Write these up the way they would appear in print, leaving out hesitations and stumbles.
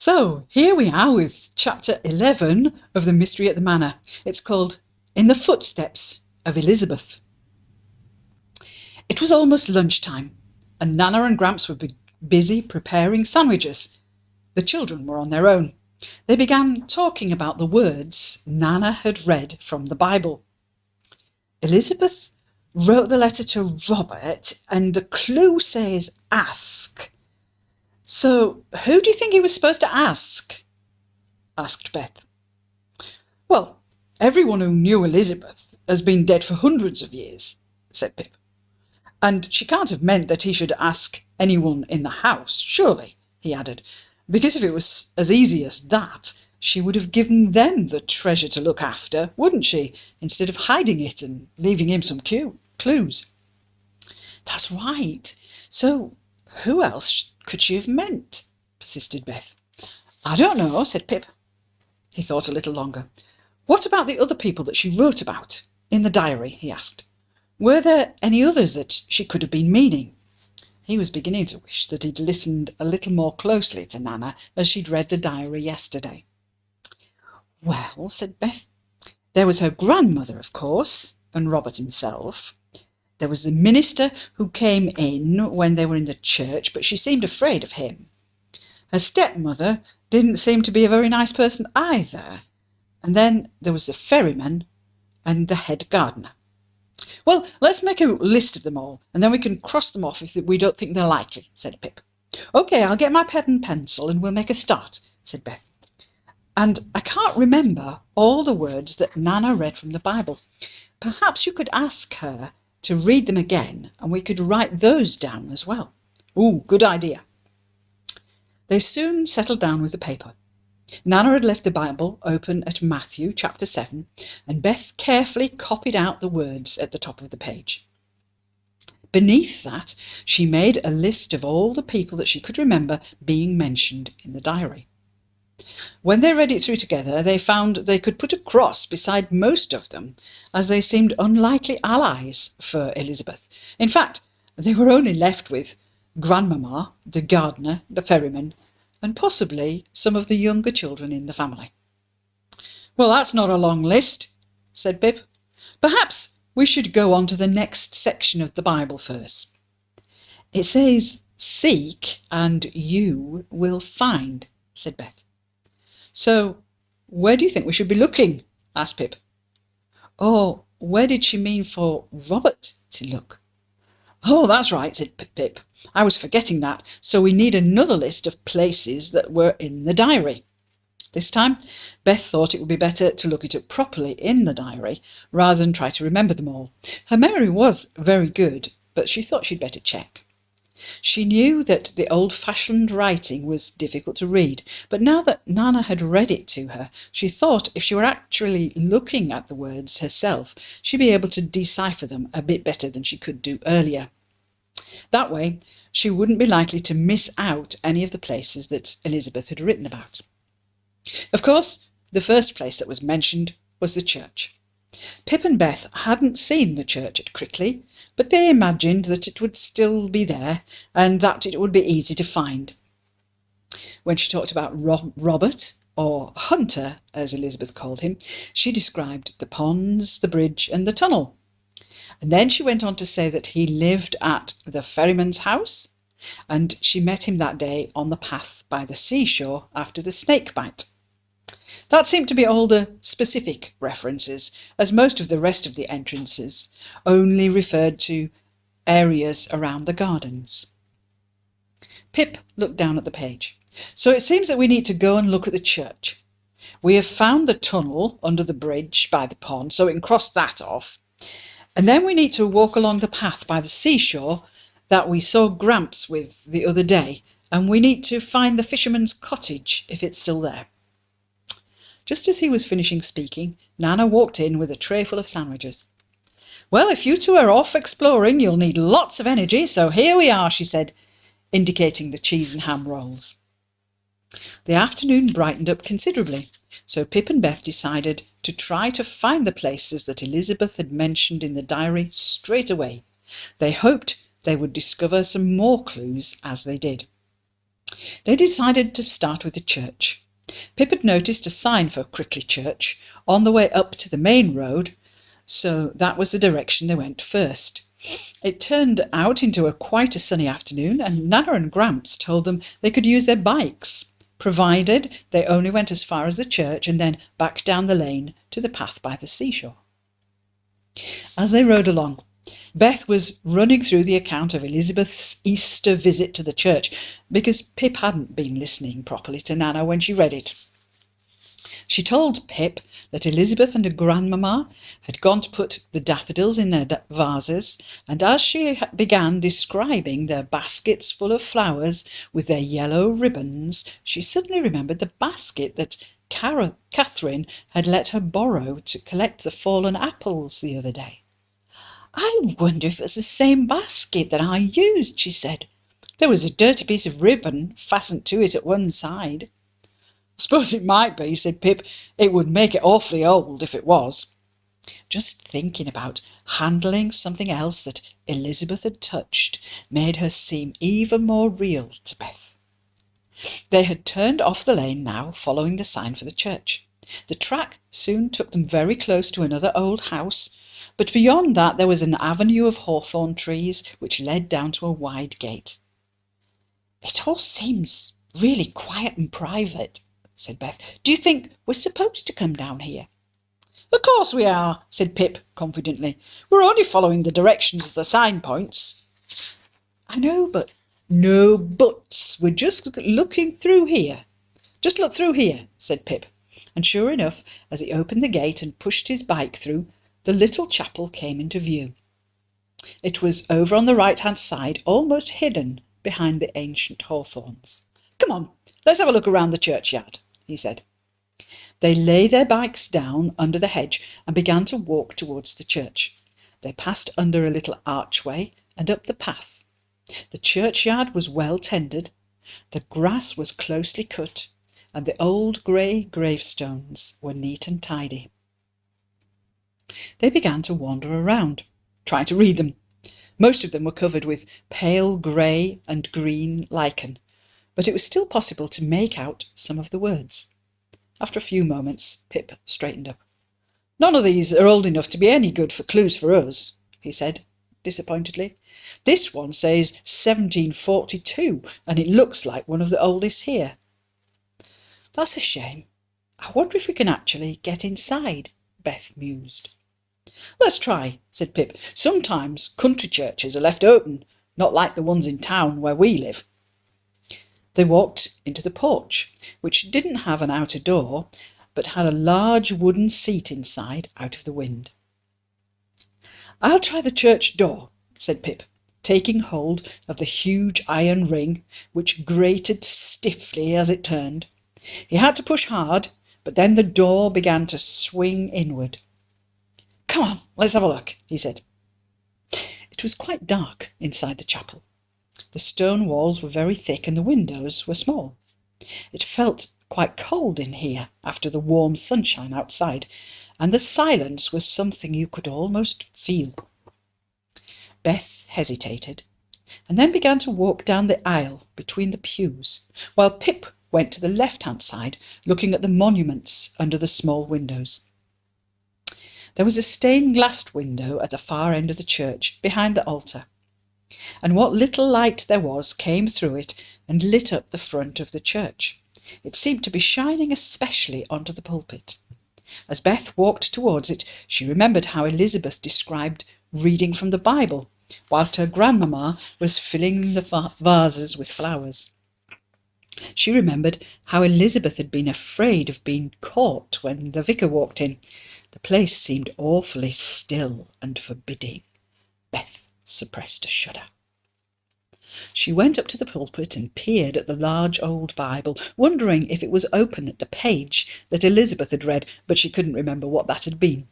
So here we are with chapter 11 of The Mystery at the Manor. It's called In the Footsteps of Elizabeth. It was almost lunchtime, and Nana and Gramps were busy preparing sandwiches. The children were on their own. They began talking about the words Nana had read from the Bible. Elizabeth wrote the letter to Robert, and the clue says ask. So who do you think he was supposed to ask? Asked Beth. Well, everyone who knew Elizabeth has been dead for hundreds of years, said Pip. And she can't have meant that he should ask anyone in the house, surely, he added, because if it was as easy as that, she would have given them the treasure to look after, wouldn't she, instead of hiding it and leaving him some clues. That's right. So who else could she have meant? Persisted Beth. I don't know, said Pip. He thought a little longer. What about the other people that she wrote about in the diary? He asked. Were there any others that she could have been meaning? He was beginning to wish that he'd listened a little more closely to Nana as she'd read the diary yesterday. Well, said Beth, there was her grandmother, of course, and Robert himself. There was the minister who came in when they were in the church, but she seemed afraid of him. Her stepmother didn't seem to be a very nice person either. And then there was the ferryman and the head gardener. Well, let's make a list of them all, and then we can cross them off if we don't think they're likely, said Pip. OK, I'll get my pen and pencil and we'll make a start, said Beth. And I can't remember all the words that Nana read from the Bible. Perhaps you could ask her to read them again and we could write those down as well. Ooh, good idea. They soon settled down with the paper. Nana had left the Bible open at Matthew chapter 7, and Beth carefully copied out the words at the top of the page. Beneath that, she made a list of all the people that she could remember being mentioned in the diary. When they read it through together, they found they could put a cross beside most of them, as they seemed unlikely allies for Elizabeth. In fact, they were only left with Grandmamma, the gardener, the ferryman, and possibly some of the younger children in the family. Well, that's not a long list, said Pip. Perhaps we should go on to the next section of the Bible first. It says, seek and you will find, said Beth. So where do you think we should be looking? Asked Pip. Oh, where did she mean for Robert to look? Oh, that's right, said Pip. I was forgetting that, so we need another list of places that were in the diary. This time, Beth thought it would be better to look it up properly in the diary rather than try to remember them all. Her memory was very good, but she thought she'd better check. She knew that the old-fashioned writing was difficult to read, but now that Nana had read it to her, she thought if she were actually looking at the words herself, she'd be able to decipher them a bit better than she could do earlier. That way, she wouldn't be likely to miss out any of the places that Elizabeth had written about. Of course, the first place that was mentioned was the church. Pip and Beth hadn't seen the church at Crickley, but they imagined that it would still be there and that it would be easy to find. When she talked about Robert, or Hunter as Elizabeth called him, she described the ponds, the bridge and the tunnel. And then she went on to say that he lived at the ferryman's house, and she met him that day on the path by the seashore after the snake bite. That seemed to be all the specific references, as most of the rest of the entrances only referred to areas around the gardens. Pip looked down at the page. So it seems that we need to go and look at the church. We have found the tunnel under the bridge by the pond, so we can cross that off. And then we need to walk along the path by the seashore that we saw Gramps with the other day, and we need to find the fisherman's cottage if it's still there. Just as he was finishing speaking, Nana walked in with a tray full of sandwiches. Well, if you two are off exploring, you'll need lots of energy, so here we are, she said, indicating the cheese and ham rolls. The afternoon brightened up considerably, so Pip and Beth decided to try to find the places that Elizabeth had mentioned in the diary straight away. They hoped they would discover some more clues as they did. They decided to start with the church. Pip had noticed a sign for Crickley Church on the way up to the main road, so that was the direction they went first. It turned out into quite a sunny afternoon, and Nana and Gramps told them they could use their bikes, provided they only went as far as the church and then back down the lane to the path by the seashore. As they rode along, Beth was running through the account of Elizabeth's Easter visit to the church, because Pip hadn't been listening properly to Nana when she read it. She told Pip that Elizabeth and her grandmamma had gone to put the daffodils in their vases, and as she began describing their baskets full of flowers with their yellow ribbons, she suddenly remembered the basket that Catherine had let her borrow to collect the fallen apples the other day. "I wonder if it's the same basket that I used," she said. "There was a dirty piece of ribbon fastened to it at one side." "I suppose it might be," said Pip. "It would make it awfully old if it was." Just thinking about handling something else that Elizabeth had touched made her seem even more real to Beth. They had turned off the lane now, following the sign for the church. The track soon took them very close to another old house, but beyond that there was an avenue of hawthorn trees which led down to a wide gate. "It all seems really quiet and private," said Beth. "Do you think we're supposed to come down here?" "Of course we are," said Pip confidently. "We're only following the directions of the signposts." "I know, but—" "No buts. We're just looking through here. Just look through here," said Pip. And sure enough, as he opened the gate and pushed his bike through, the little chapel came into view. It was over on the right-hand side, almost hidden behind the ancient hawthorns. "Come on, let's have a look around the churchyard," he said. They laid their bikes down under the hedge and began to walk towards the church. They passed under a little archway and up the path. The churchyard was well tended, the grass was closely cut, and the old grey gravestones were neat and tidy. They began to wander around, trying to read them. Most of them were covered with pale grey and green lichen, but it was still possible to make out some of the words. After a few moments, Pip straightened up. "None of these are old enough to be any good for clues for us," he said disappointedly. "This one says 1742, and it looks like one of the oldest here." "That's a shame. I wonder if we can actually get inside," Beth mused. "Let's try," said Pip. "Sometimes country churches are left open, not like the ones in town where we live." They walked into the porch, which didn't have an outer door, but had a large wooden seat inside out of the wind. "I'll try the church door," said Pip, taking hold of the huge iron ring, which grated stiffly as it turned. He had to push hard, but then the door began to swing inward. "Come on, let's have a look," he said. It was quite dark inside the chapel. The stone walls were very thick and the windows were small. It felt quite cold in here after the warm sunshine outside, and the silence was something you could almost feel. Beth hesitated, and then began to walk down the aisle between the pews, while Pip went to the left-hand side, looking at the monuments under the small windows. There was a stained-glass window at the far end of the church, behind the altar, and what little light there was came through it and lit up the front of the church. It seemed to be shining especially onto the pulpit. As Beth walked towards it, she remembered how Elizabeth described reading from the Bible, whilst her grandmamma was filling the vases with flowers. She remembered how Elizabeth had been afraid of being caught when the vicar walked in. The place seemed awfully still and forbidding. Beth suppressed a shudder. She went up to the pulpit and peered at the large old Bible, wondering if it was open at the page that Elizabeth had read, but she couldn't remember what that had been.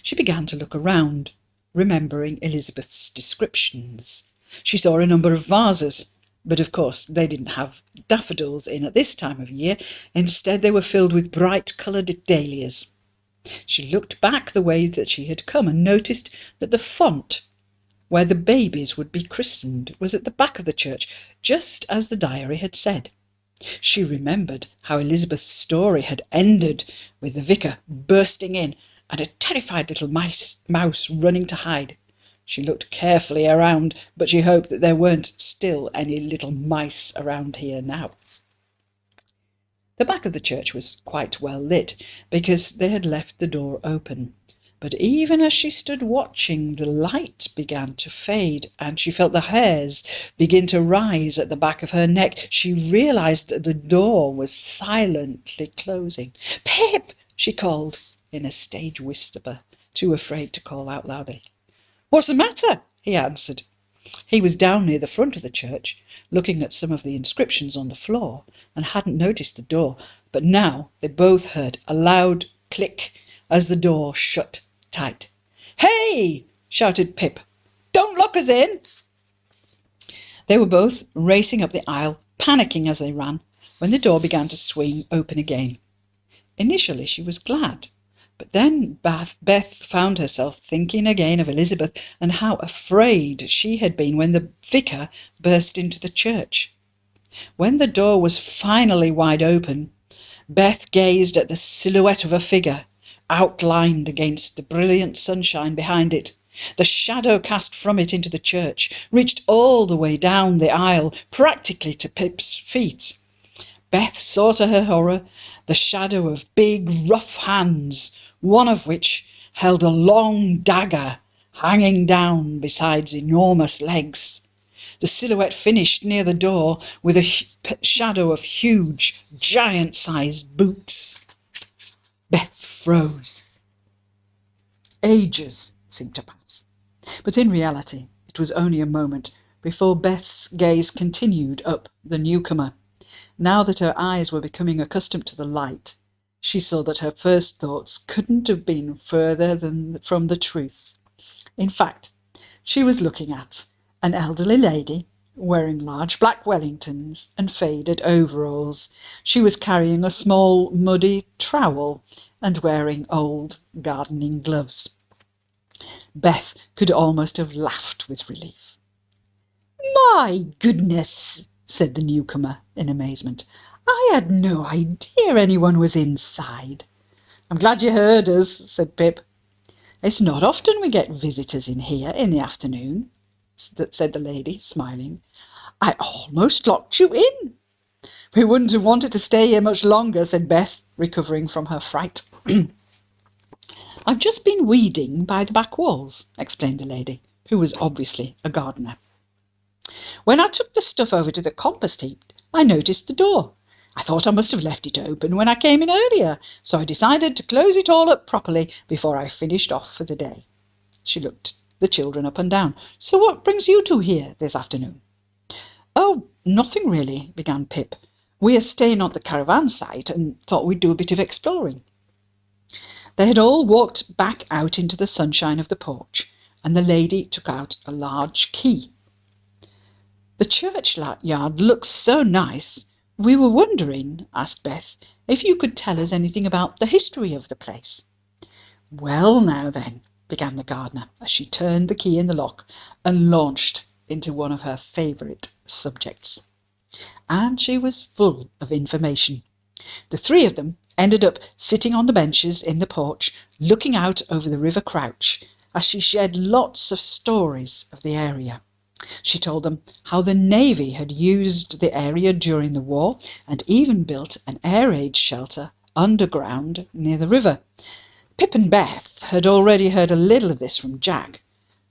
She began to look around, remembering Elizabeth's descriptions. She saw a number of vases, but of course they didn't have daffodils in at this time of year. Instead they were filled with bright-coloured dahlias. She looked back the way that she had come and noticed that the font where the babies would be christened, was at the back of the church, just as the diary had said. She remembered how Elizabeth's story had ended with the vicar bursting in and a terrified little mouse running to hide. She looked carefully around, but she hoped that there weren't still any little mice around here now. The back of the church was quite well lit, because they had left the door open. But even as she stood watching, the light began to fade, and she felt the hairs begin to rise at the back of her neck. She realised that the door was silently closing. "Pip!" she called, in a stage whisper, too afraid to call out loudly. "What's the matter?" he answered. He was down near the front of the church, looking at some of the inscriptions on the floor, and hadn't noticed the door, but now they both heard a loud click as the door shut tight. "Hey!" shouted Pip. "Don't lock us in!" They were both racing up the aisle, panicking as they ran, when the door began to swing open again. Initially she was glad, but then Beth found herself thinking again of Elizabeth and how afraid she had been when the vicar burst into the church. When the door was finally wide open, Beth gazed at the silhouette of a figure, outlined against the brilliant sunshine behind it. The shadow cast from it into the church reached all the way down the aisle, practically to Pip's feet. Beth saw to her horror the shadow of big, rough hands, one of which held a long dagger hanging down besides enormous legs. The silhouette finished near the door with a shadow of huge, giant-sized boots. Beth froze. Ages seemed to pass, but in reality it was only a moment before Beth's gaze continued up the newcomer. Now that her eyes were becoming accustomed to the light, she saw that her first thoughts couldn't have been further from the truth. In fact, she was looking at an elderly lady wearing large black Wellingtons and faded overalls. She was carrying a small muddy trowel and wearing old gardening gloves. Beth could almost have laughed with relief. "My goodness!" said the newcomer in amazement. "I had no idea anyone was inside." "I'm glad you heard us," said Pip. "It's not often we get visitors in here in the afternoon," said the lady, smiling. "I almost locked you in." "We wouldn't have wanted to stay here much longer," said Beth, recovering from her fright. "I've just been weeding by the back walls," explained the lady, who was obviously a gardener. "When I took the stuff over to the compost heap, I noticed the door. I thought I must have left it open when I came in earlier, so I decided to close it all up properly before I finished off for the day." She looked the children up and down. "So what brings you two here this afternoon?" "Oh, nothing really," began Pip. "We are staying on the caravan site and thought we'd do a bit of exploring." They had all walked back out into the sunshine of the porch, and the lady took out a large key. "The churchyard looks so nice. We were wondering," asked Beth, "if you could tell us anything about the history of the place." "Well, now then," began the gardener, as she turned the key in the lock and launched into one of her favourite subjects. And she was full of information. The three of them ended up sitting on the benches in the porch, looking out over the River Crouch, as she shared lots of stories of the area. She told them how the Navy had used the area during the war and even built an air raid shelter underground near the river. Pip and Beth had already heard a little of this from Jack,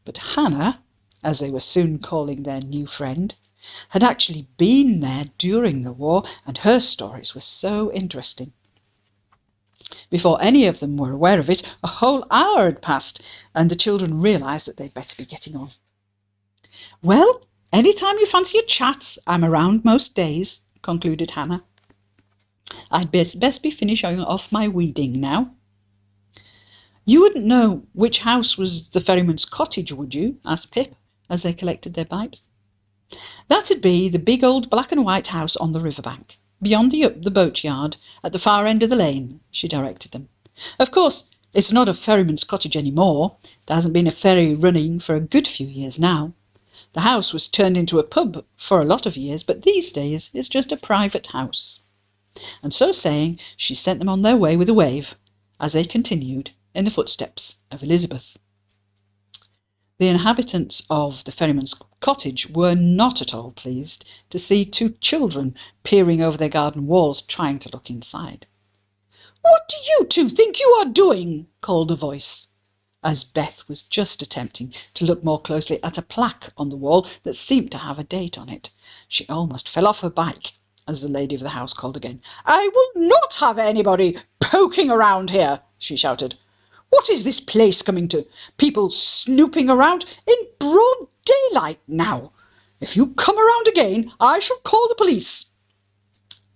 but Hannah, as they were soon calling their new friend, had actually been there during the war, and her stories were so interesting. Before any of them were aware of it, a whole hour had passed, and the children realised that they'd better be getting on. "Well, any time you fancy a chat, I'm around most days," concluded Hannah. "I'd best be finishing off my weeding now." "You wouldn't know which house was the ferryman's cottage, would you?" asked Pip, as they collected their pipes. "That'd be the big old black and white house on the riverbank, beyond the boatyard, at the far end of the lane," she directed them. "Of course, It's not a ferryman's cottage anymore. There hasn't been a ferry running for a good few years now. The house was turned into a pub for a lot of years, but these days it's just a private house." And so saying, she sent them on their way with a wave, as they continued in the footsteps of Elizabeth. The inhabitants of the ferryman's cottage were not at all pleased to see two children peering over their garden walls, trying to look inside. "What do you two think you are doing?" called a voice, as Beth was just attempting to look more closely at a plaque on the wall that seemed to have a date on it. She almost fell off her bike as the lady of the house called again. "I will not have anybody poking around here," she shouted. "What is this place coming to? People snooping around in broad daylight now. If you come around again, I shall call the police."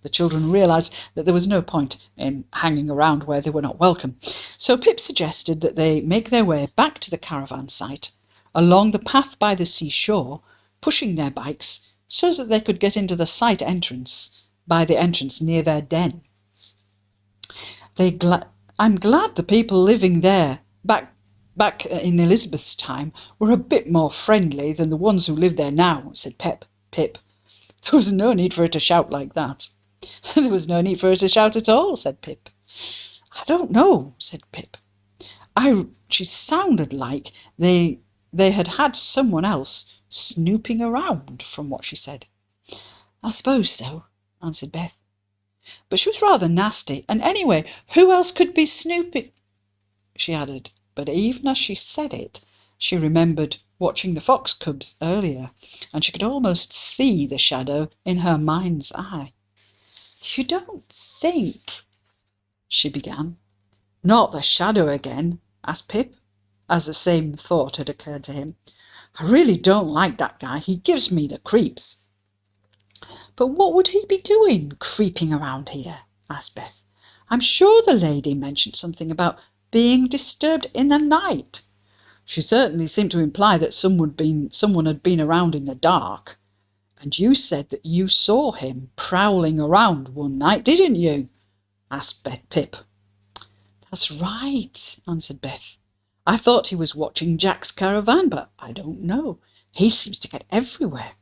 The children realised that there was no point in hanging around where they were not welcome, so Pip suggested that they make their way back to the caravan site, along the path by the seashore, pushing their bikes so that they could get into the site entrance by the entrance near their den. "I'm glad the people living there back in Elizabeth's time were a bit more friendly than the ones who live there now," said Pip. There was no need for her to shout like that. "There was no need for her to shout at all," said Pip. "I don't know," said Pip. She sounded like they had someone else snooping around from what she said." "I suppose so," answered Beth. "But she was rather nasty, and anyway, who else could be snooping?" she added, but even as she said it, she remembered watching the fox cubs earlier, and she could almost see the shadow in her mind's eye. "You don't think—" she began. "Not the shadow again?" asked Pip, as the same thought had occurred to him. "I really don't like that guy. He gives me the creeps." "But what would he be doing, creeping around here?" asked Beth. "I'm sure the lady mentioned something about being disturbed in the night. She certainly seemed to imply that someone had been around in the dark. And you said that you saw him prowling around one night, didn't you?" asked Pip. "That's right," answered Beth. "I thought he was watching Jack's caravan, but I don't know. He seems to get everywhere."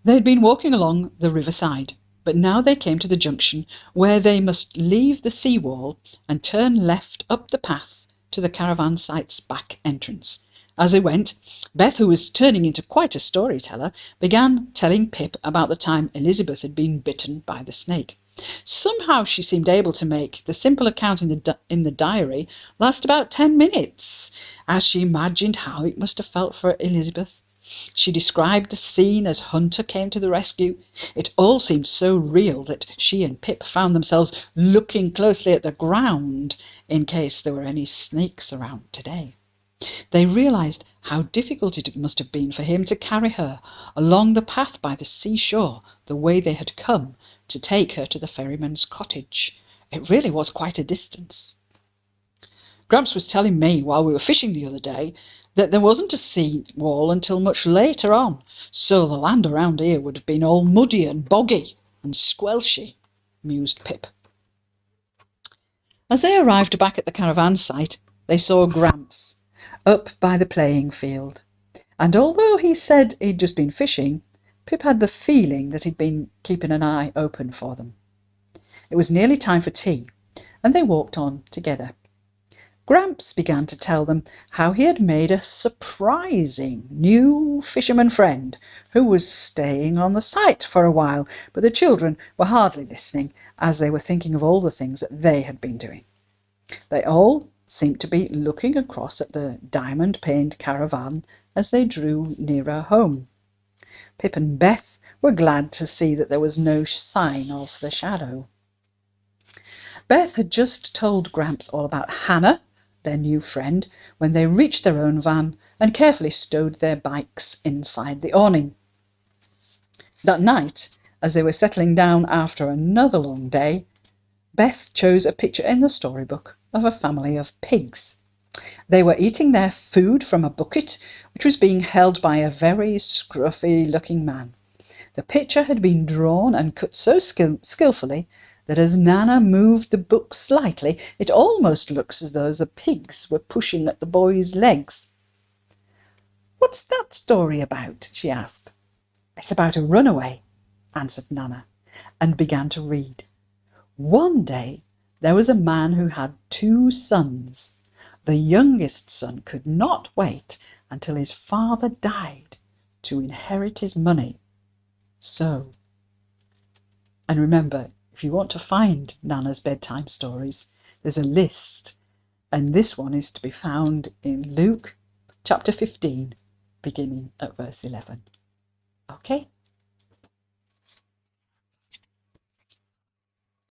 They had been walking along the riverside, but now they came to the junction where they must leave the sea wall and turn left up the path to the caravan site's back entrance. As they went, Beth, who was turning into quite a storyteller, began telling Pip about the time Elizabeth had been bitten by the snake. Somehow she seemed able to make the simple account in the diary last about 10 minutes, as she imagined how it must have felt for Elizabeth. She described the scene as Hunter came to the rescue. It all seemed so real that she and Pip found themselves looking closely at the ground in case there were any snakes around today. They realised how difficult it must have been for him to carry her along the path by the seashore the way they had come to take her to the ferryman's cottage. It really was quite a distance. "Gramps was telling me while we were fishing the other day that there wasn't a sea wall until much later on, so the land around here would have been all muddy and boggy and squelchy," mused Pip. As they arrived back at the caravan site, they saw Gramps up by the playing field, and although he said he'd just been fishing, Pip had the feeling that he'd been keeping an eye open for them. It was nearly time for tea, and they walked on together. Gramps began to tell them how he had made a surprising new fisherman friend who was staying on the site for a while, but the children were hardly listening, as they were thinking of all the things that they had been doing. They all seemed to be looking across at the diamond-paned caravan as they drew nearer home. Pip and Beth were glad to see that there was no sign of the shadow. Beth had just told Gramps all about Hannah, their new friend, when they reached their own van and carefully stowed their bikes inside the awning. That night, as they were settling down after another long day, Beth chose a picture in the storybook of a family of pigs. They were eating their food from a bucket which was being held by a very scruffy-looking man. The picture had been drawn and cut so skillfully that as Nana moved the book slightly, it almost looks as though the pigs were pushing at the boy's legs. "What's that story about?" she asked. "It's about a runaway," answered Nana, and began to read. One day there was a man who had 2 sons. The youngest son could not wait until his father died to inherit his money. And remember, if you want to find Nana's bedtime stories, there's a list, and this one is to be found in Luke chapter 15, beginning at verse 11. Okay?